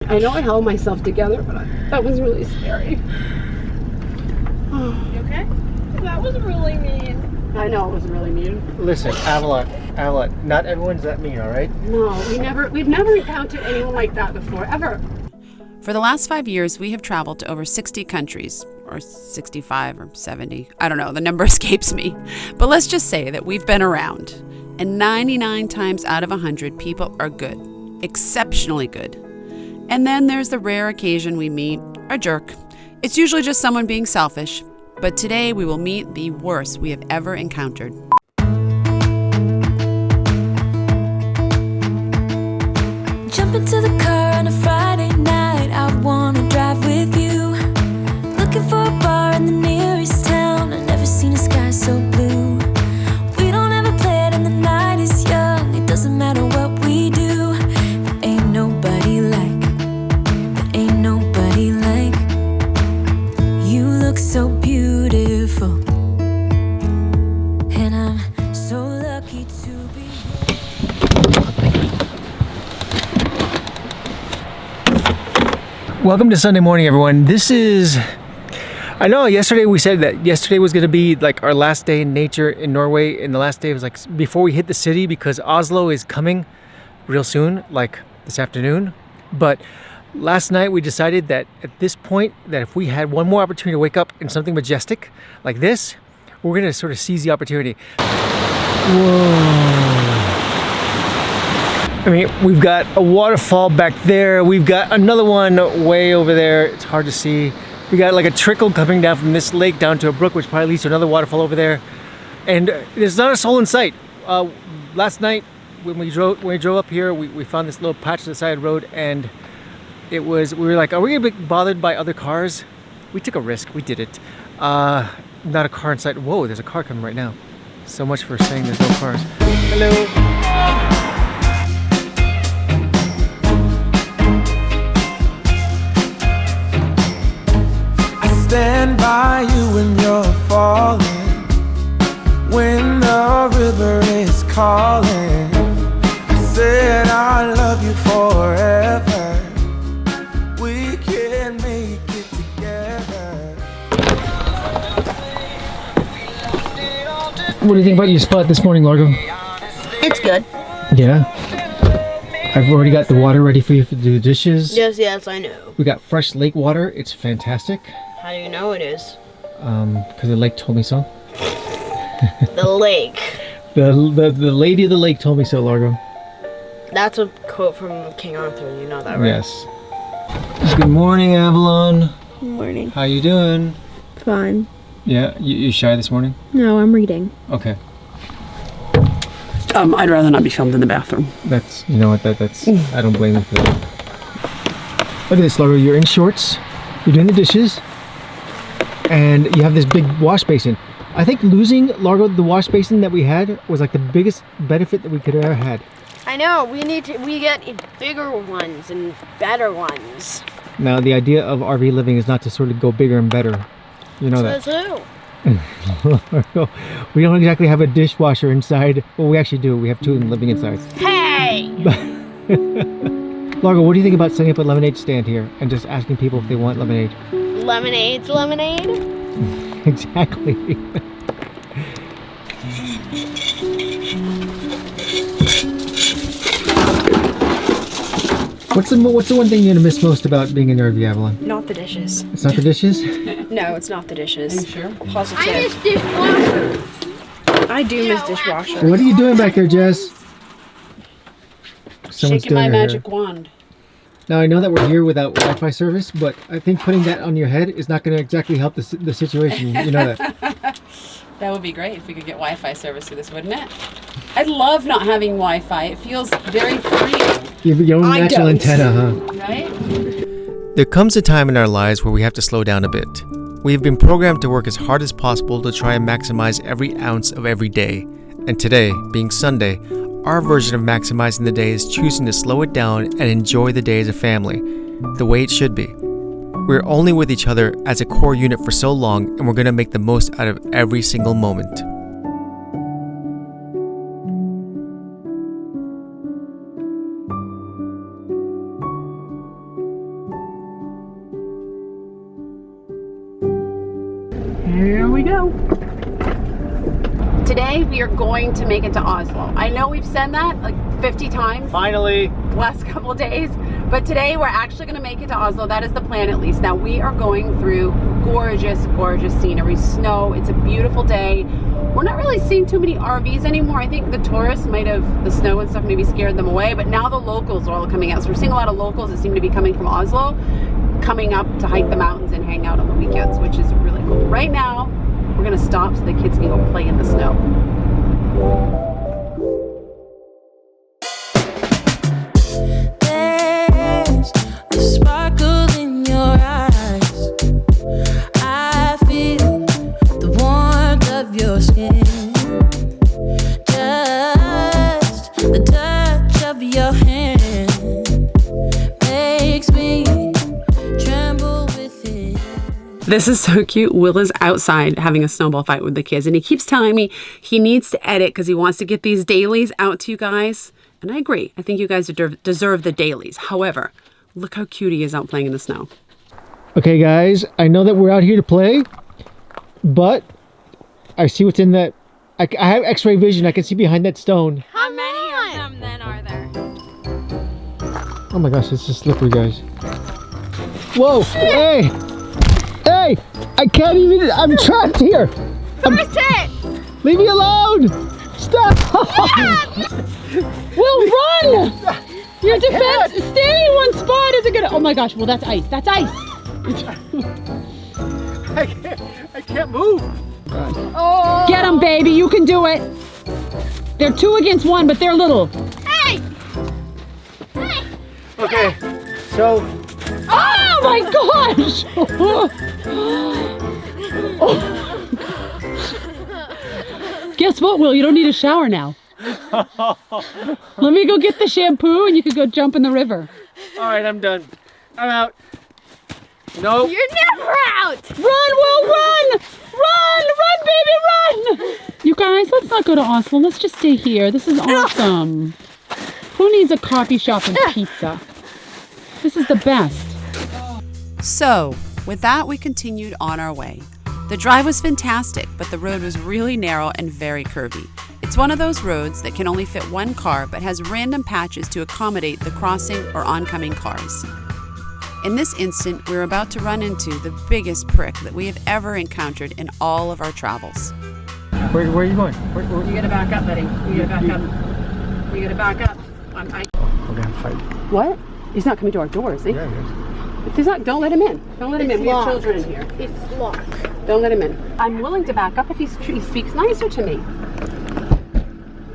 I know I held myself together, but that was really scary. You okay? That was really mean. I know it was really mean. Listen, Avalon, not everyone's that mean, all right? No, we've never encountered anyone like that before, ever. For the last 5 years, we have traveled to over 60 countries, or 65 or 70. I don't know, the number escapes me. But let's just say that we've been around. And 99 times out of 100, people are good, exceptionally good. And then there's the rare occasion we meet a jerk. It's usually just someone being selfish. But today we will meet the worst we have ever encountered. Jump into the car on a Friday night. I wanna drive with you. Looking for a bar in the nearest town. I've never seen a sky so blue. We don't have a plan and the night is young. It doesn't matter what we do. There ain't nobody like. There ain't nobody like. You look so beautiful. And I'm so lucky to be here. Welcome to Sunday morning, everyone. I know yesterday we said that yesterday was going to be like our last day in nature in Norway, and the last day was like before we hit the city because Oslo is coming real soon, like this afternoon. But last night we decided that at this point that if we had one more opportunity to wake up in something majestic like this, we're going to sort of seize the opportunity. Whoa. I mean, we've got a waterfall back there. We've got another one way over there. It's hard to see. We got like a trickle coming down from this lake down to a brook, which probably leads to another waterfall over there. And there's not a soul in sight. Last night when we drove up here, we found this little patch to the side of the road, and we were like, are we gonna be bothered by other cars? We took a risk. We did it. Not a car in sight. Whoa, there's a car coming right now. So much for saying there's no cars. Hello. Stand by you when you're falling, when the river is calling. I said I love you forever. We can make it together. What do you think about your spot this morning, Largo? It's good. Yeah. I've already got the water ready for you to do the dishes. Yes, I know. We got fresh lake water. It's fantastic. How do you know it is? Because the lake told me so. The lake. The lady of the lake told me so, Largo. That's a quote from King Arthur. You know that, right? Yes. Good morning, Avalon. Good morning. How you doing? Fine. Yeah, you shy this morning? No, I'm reading. Okay. I'd rather not be filmed in the bathroom. That's, you know what, that's, I don't blame you for that. Look at this, Largo, you're in shorts, you're doing the dishes, and you have this big wash basin. I think losing, Largo, the wash basin that we had was like the biggest benefit that we could have ever had. I know. We get bigger ones and better ones. Now, the idea of RV living is not to sort of go bigger and better. You know that. Says who? We don't exactly have a dishwasher inside. Well, we actually do. We have two of them living inside. Hey! Largo, what do you think about setting up a lemonade stand here and just asking people if they want lemonade? Lemonade's lemonade? Exactly. What's the one thing you're gonna miss most about being in RV, Avalon? Not the dishes. It's not the dishes? No, it's not the dishes. Are you sure? Positive. I miss dishwasher. I do miss dishwasher. What are you doing back there, Jess? Someone's Shaking my doing her hair. magic wand. Now, I know that we're here without Wi-Fi service, but I think putting that on your head is not going to exactly help the situation. You know that. That would be great if we could get Wi-Fi service through this, wouldn't it? I love not having Wi-Fi. It feels very freeing. You have your own natural antenna, huh? Right? There comes a time in our lives where we have to slow down a bit. We have been programmed to work as hard as possible to try and maximize every ounce of every day. And today, being Sunday, our version of maximizing the day is choosing to slow it down and enjoy the day as a family, the way it should be. We're only with each other as a core unit for so long, and we're going to make the most out of every single moment. Today we are going to make it to Oslo. I know we've said that like 50 times. Finally. Last couple of days, but today we're actually going to make it to Oslo. That is the plan, at least. Now we are going through gorgeous, gorgeous scenery, snow. It's a beautiful day. We're not really seeing too many RVs anymore. I think the tourists might have, the snow and stuff maybe scared them away, but now the locals are all coming out. So we're seeing a lot of locals that seem to be coming from Oslo, coming up to hike the mountains and hang out on the weekends, which is really cool. Right now, we're going to stop so the kids can go play in the snow. This is so cute. Will is outside having a snowball fight with the kids, and he keeps telling me he needs to edit because he wants to get these dailies out to you guys. And I agree. I think you guys deserve the dailies. However, look how cute he is out playing in the snow. Okay, guys, I know that we're out here to play, but I see what's in that. I have x-ray vision. I can see behind that stone. How many of them then are there? Oh my gosh, it's just slippery, guys. Whoa! Hey! Hey! I can't even. I'm trapped here. Push it! Leave me alone! Stop! Will, run! Your defense, staying in one spot isn't gonna. Oh my gosh! Well, that's ice. That's ice. I can't move. Oh! Get them, baby. You can do it. They're 2 against 1, but they're little. Hey! Hey! Okay, so. Oh my gosh! Guess what, Will? You don't need a shower now. Let me go get the shampoo and you can go jump in the river. All right, I'm done. I'm out. No. You're never out! Run, Will, run! Run, run, baby, run! You guys, let's not go to Oslo. Let's just stay here. This is awesome. Who needs a coffee shop and pizza? This is the best. So, with that, we continued on our way. The drive was fantastic, but the road was really narrow and very curvy. It's one of those roads that can only fit one car, but has random patches to accommodate the crossing or oncoming cars. In this instant, we're about to run into the biggest prick that we have ever encountered in all of our travels. Where are you going? You gotta back up, buddy. You gotta back up. You gotta back up. We're gonna fight. What? He's not coming to our door, is he? Yeah, he is. If he's not, don't let him in. Don't let him in. We have children in here. It's locked. Don't let him in. I'm willing to back up if he speaks nicer to me.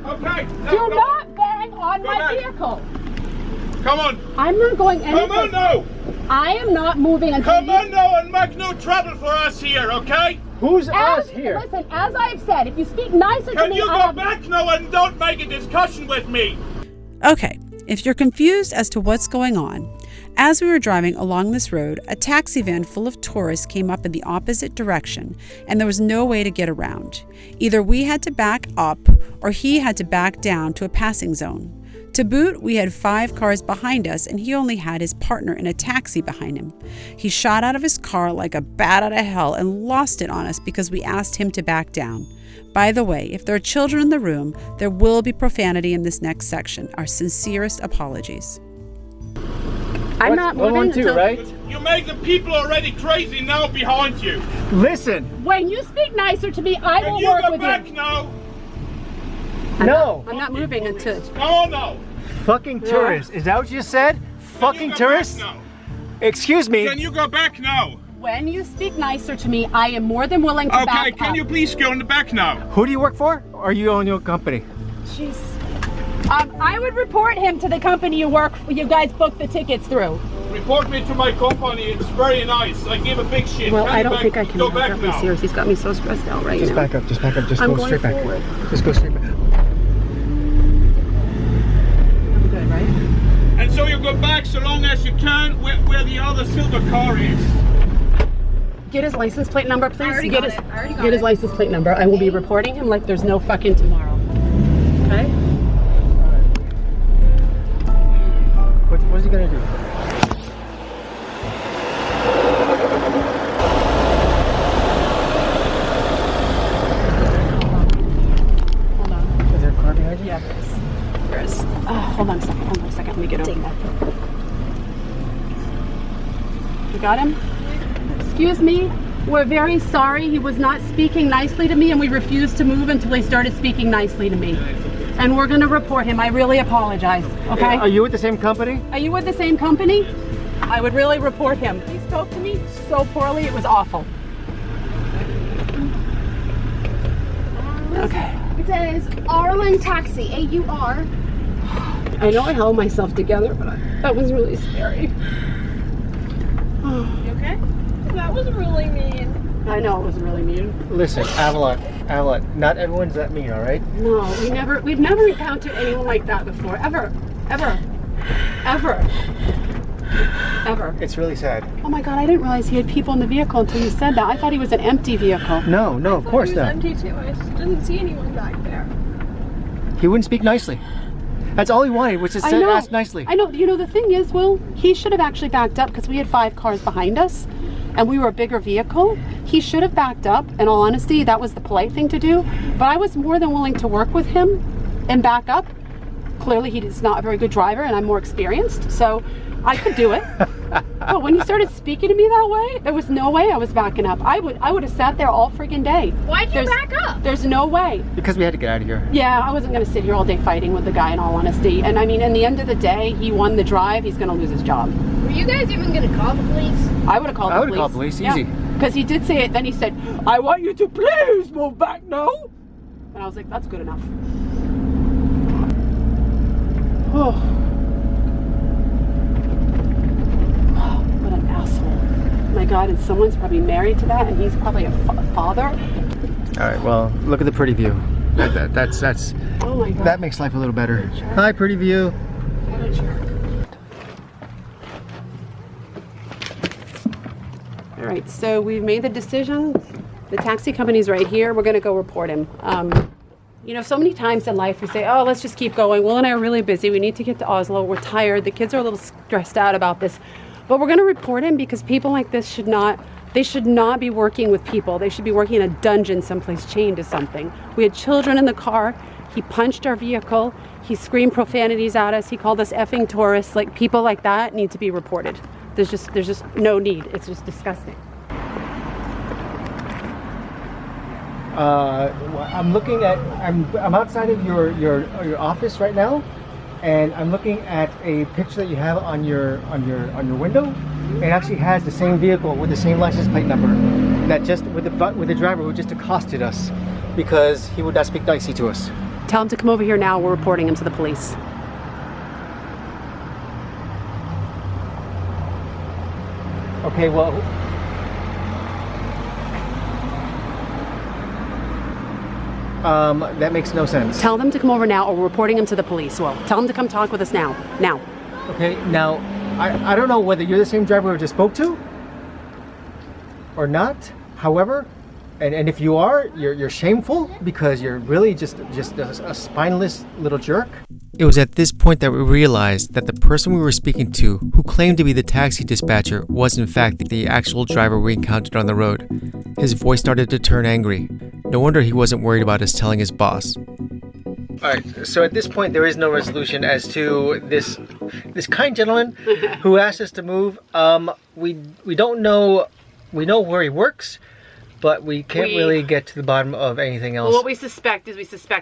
Okay. Do not bang on my back. vehicle. Come on. I'm not going anywhere. Come on now. I am not moving until Come on now and make no trouble for us here, okay? Who's us here? Listen, as I've said, if you speak nicer to Can me, you go back now and don't make a discussion with me? Okay, if you're confused as to what's going on, as we were driving along this road, a taxi van full of tourists came up in the opposite direction, and there was no way to get around. Either we had to back up, or he had to back down to a passing zone. To boot, we had 5 cars behind us, and he only had his partner in a taxi behind him. He shot out of his car like a bat out of hell and lost it on us because we asked him to back down. By the way, if there are children in the room, there will be profanity in this next section. Our sincerest apologies. I'm not moving until... right? You make the people already crazy now behind you. Listen. When you speak nicer to me, I Can will you work go with back you. now? No. I'm not moving until... Come on now. Fucking tourists. Is that what you said? Fucking Can you go tourists? back now? Excuse me. Can you go back now? When you speak nicer to me, I am more than willing to back Okay, up. can you please go in the back now? Who do you work for? Or are you own your company? Jesus. I would report him to the company you guys booked the tickets through. Report me to my company. It's very nice. I give a big shit. Well, Can I you don't back- think I can go back back up. now. I'm serious. He's got me so stressed out right Just now. back up, just back up, just I'm go going straight back. forward. Just go straight back. I'm good, right? And so you go back so long as you can where the other silver car is. Get his license plate number, please. already Get got his, it. I already got get his it. license plate number. I will be reporting him like there's no fucking tomorrow. Okay? What's he gonna do? You got him? Excuse me. We're very sorry. He was not speaking nicely to me, and we refused to move until he started speaking nicely to me. And we're going to report him. I really apologize. Okay? Are you with the same company? Are you with the same company? I would really report him. He spoke to me so poorly, it was awful. Okay. It says Aurland Taxi, A-U-R. I know I held myself together, but that was really scary. You okay? That was really mean. I know it was really mean. Listen, Avalon, not everyone's that mean, all right? No, we've never encountered anyone like that before, ever. It's really sad. Oh my God, I didn't realize he had people in the vehicle until you said that. I thought he was an empty vehicle. No, of course not. It was empty too. I just didn't see anyone back there. He wouldn't speak nicely. That's all he wanted, was to ask nicely. I know. You know, the thing is, Will, he should have actually backed up because we had 5 cars behind us and we were a bigger vehicle. He should have backed up. In all honesty, that was the polite thing to do. But I was more than willing to work with him and back up. Clearly, he is not a very good driver and I'm more experienced. So I could do it. But when he started speaking to me that way, there was no way I was backing up. I would have sat there all friggin' day. Why'd you back up? There's no way. Because we had to get out of here. Yeah, I wasn't going to sit here all day fighting with the guy, in all honesty. And I mean, in the end of the day, he won the drive. He's going to lose his job. Were you guys even going to call the police? I would have called the police. I would have called police, easy. Because he did say it. Then he said, I want you to please move back now. And I was like, that's good enough. Oh. What an asshole. Oh my God, and someone's probably married to that, and he's probably a father. All right, well, look at the pretty view. That's Oh my God. that makes life a little better. Hi, pretty view. What a jerk. All right, so we've made the decision. The taxi company's right here. We're gonna go report him. You know, so many times in life we say, oh, let's just keep going. Will and I are really busy. We need to get to Oslo. We're tired. The kids are a little stressed out about this. But we're going to report him because people like this should not be working with people. They should be working in a dungeon someplace chained to something. We had children in the car. He punched our vehicle. He screamed profanities at us. He called us effing tourists. Like, people like that need to be reported. There's just no need. It's just disgusting. I'm looking at. I'm outside of your office right now, and I'm looking at a picture that you have on your window. It actually has the same vehicle with the same license plate number. That just with the driver who just accosted us because he would not speak nicely to us. Tell him to come over here now. We're reporting him to the police. Okay, well. That makes no sense. Tell them to come over now or we're reporting him to the police. Well, tell them to come talk with us now. Now. Okay, now, I don't know whether you're the same driver we just spoke to or not. However, and if you are, you're shameful because you're really just a spineless little jerk. It was at this point that we realized that the person we were speaking to, who claimed to be the taxi dispatcher, was in fact the actual driver we encountered on the road. His voice started to turn angry. No wonder he wasn't worried about us telling his boss. Alright, so at this point there is no resolution as to this kind gentleman who asked us to move. We don't know, we know where he works, but we can't really get to the bottom of anything else. Well, what we suspect is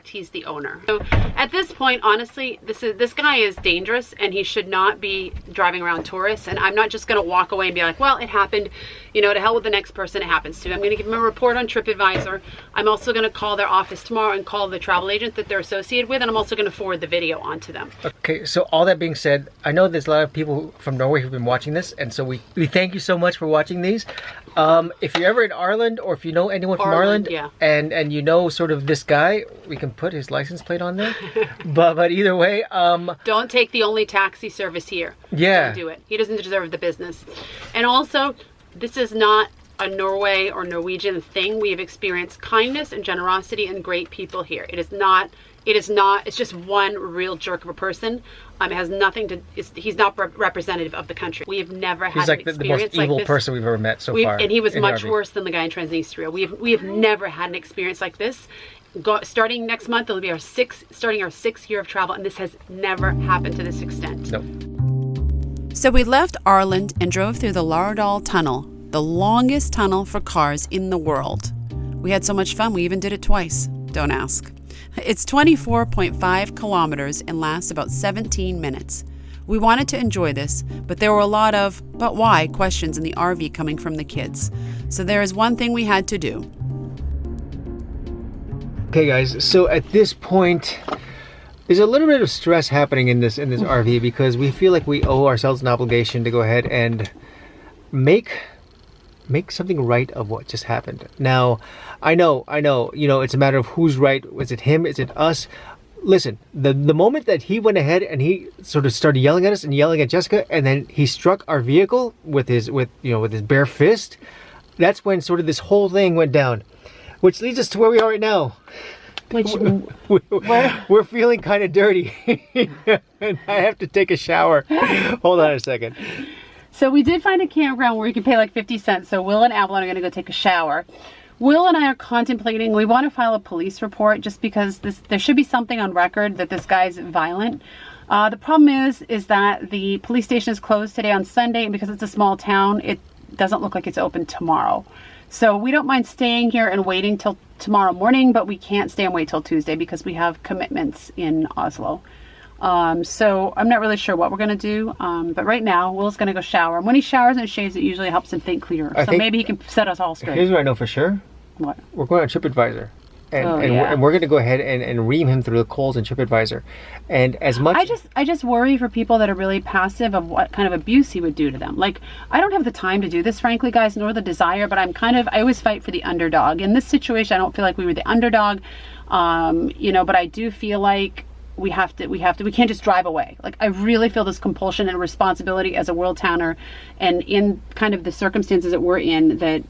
he's the owner. So at this point, honestly, this guy is dangerous and he should not be driving around tourists. And I'm not just going to walk away and be like, well, it happened. You know, to hell with the next person it happens to. I'm going to give him a report on TripAdvisor. I'm also going to call their office tomorrow and call the travel agent that they're associated with. And I'm also going to forward the video onto them. Okay, so all that being said, I know there's a lot of people from Norway who've been watching this. And so we thank you so much for watching these. If you're ever in Aurland or if you know anyone from Aurland, yeah. and you know sort of this guy, we can put his license plate on there. but either way, don't take the only taxi service here. Yeah. Don't do it. He doesn't deserve the business. And also, this is not a Norway or Norwegian thing. We have experienced kindness and generosity and great people here. It's just one real jerk of a person. It has nothing to, he's not representative of the country. We have never had an experience like this. He's like the most evil person we've ever met so far. And he was much worse than the guy in Transnistria. We have never had an experience like this. Starting next month, it'll be starting our 6th year of travel, and this has never happened to this extent. Nope. So we left Aurland and drove through the Lauderdale Tunnel, the longest tunnel for cars in the world. We had so much fun, we even did it twice. Don't ask. It's 24.5 kilometers and lasts about 17 minutes. We wanted to enjoy this, but there were a lot of "but why" questions in the RV coming from the kids. So there is one thing we had to do. Okay guys, so at this point, there's a little bit of stress happening in this RV because we feel like we owe ourselves an obligation to go ahead and make something right of what just happened. Now, I know, you know, it's a matter of who's right. Is it him? Is it us? Listen, the moment that he went ahead and he sort of started yelling at us and yelling at Jessica, and then he struck our vehicle with his bare fist, that's when sort of this whole thing went down. Which leads us to where we are right now. We're feeling kind of dirty. And I have to take a shower. Hold on a second. So we did find a campground where you can pay like 50 cents. So Will and Avalon are going to go take a shower. Will and I are contemplating, we want to file a police report just because there should be something on record that this guy's violent. The problem is that the police station is closed today on Sunday, and because it's a small town, it doesn't look like it's open tomorrow. So we don't mind staying here and waiting till tomorrow morning, but we can't stay and wait till Tuesday because we have commitments in Oslo. So I'm not really sure what we're going to do. But right now, Will's going to go shower. And when he showers and shaves, it usually helps him think clearer. So maybe he can set us all straight. Here's what I know for sure. What? We're going on TripAdvisor. And we're going to go ahead and ream him through the coals in TripAdvisor. And as much... I just worry for people that are really passive of what kind of abuse he would do to them. Like, I don't have the time to do this, frankly, guys, nor the desire, but I always fight for the underdog. In this situation, I don't feel like we were the underdog, you know, but I do feel like we can't just drive away. Like, I really feel this compulsion and responsibility as a WorldTowner, and in kind of the circumstances that we're in, that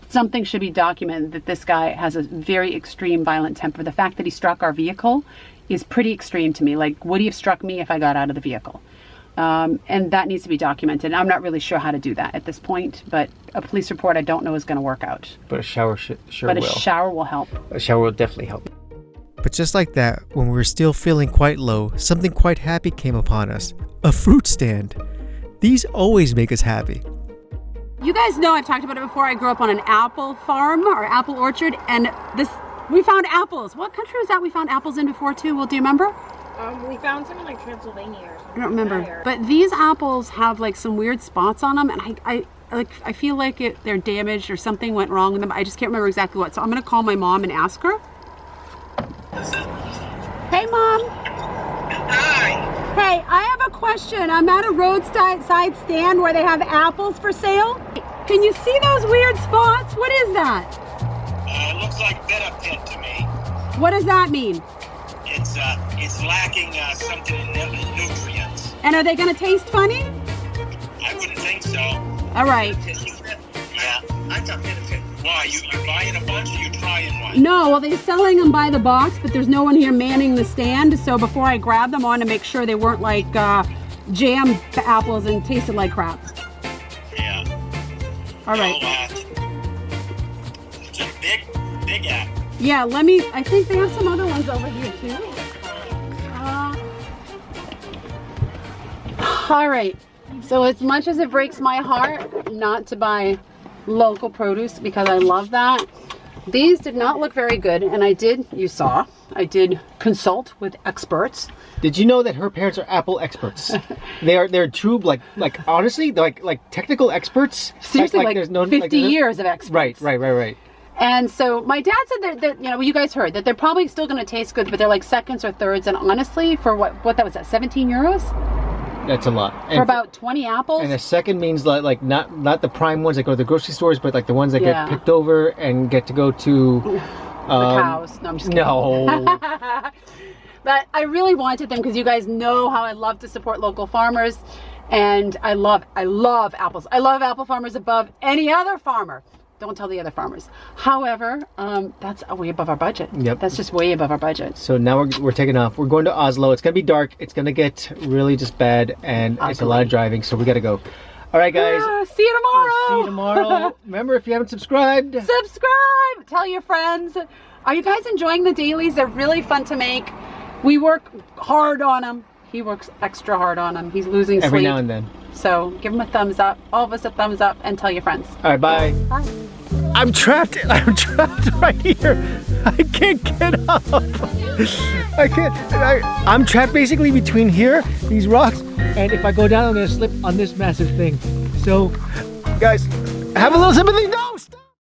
something should be documented that this guy has a very extreme violent temper. The fact that he struck our vehicle is pretty extreme to me. Like, would he have struck me if I got out of the vehicle? And that needs to be documented. I'm not really sure how to do that at this point, but a police report I don't know is going to work out. But a shower sure will. But a shower will help. A shower will definitely help. But just like that, when we were still feeling quite low, something quite happy came upon us. A fruit stand. These always make us happy. You guys know, I've talked about it before, I grew up on an apple farm or apple orchard, and we found apples. What country was that we found apples in before too? Well, do you remember? We found some in like Transylvania or something. I don't remember. But these apples have like some weird spots on them, and I feel like they're damaged or something went wrong with them. I just can't remember exactly what. So I'm gonna call my mom and ask her. Hey, Mom. Hi. Hey, I have a question. I'm at a roadside stand where they have apples for sale. Can you see those weird spots? What is that? It looks like bitter pit to me. What does that mean? It's lacking something in nutrients. And are they going to taste funny? I wouldn't think so. All right. Yeah, I thought bitter pit. Why? You buying a bunch or you trying one? No, well, they're selling them by the box, but there's no one here manning the stand. So before I grabbed them, I wanted to make sure they weren't like jam apples and tasted like crap. Yeah. All right. It's a big apple. Yeah, I think they have some other ones over here too. All right. So as much as it breaks my heart not to buy local produce because I love that, these did not look very good, and I did consult with experts. Did you know that her parents are apple experts? they're true, like honestly, they're like technical experts. Seriously, like there's no 50 years of experts. Right. And so my dad said that you know, you guys heard that they're probably still going to taste good, but they're like seconds or thirds. And honestly, for what that was, that 17 euros? That's a lot. For about 20 apples? And a second means like not the prime ones that go to the grocery stores, but like the ones that get picked over and get to go to the cows. No, I'm just kidding. No. But I really wanted them because you guys know how I love to support local farmers, and I love apples. I love apple farmers above any other farmer. Don't tell the other farmers. However, that's way above our budget. Yep. That's just way above our budget. So now we're taking off. We're going to Oslo. It's going to be dark. It's going to get really just bad, and it's a lot of driving, so we got to go. All right, guys. See you tomorrow. See you tomorrow. Remember, if you haven't subscribed, subscribe. Tell your friends. Are you guys enjoying the dailies? They're really fun to make. We work hard on them. He works extra hard on them. He's losing sleep. Every now and then. So give them a thumbs up, all of us a thumbs up, and tell your friends. All right, bye. Bye. I'm trapped right here. I can't get up. I can't. I'm trapped basically between here, these rocks, and if I go down, I'm gonna slip on this massive thing. So, guys, have a little sympathy. No!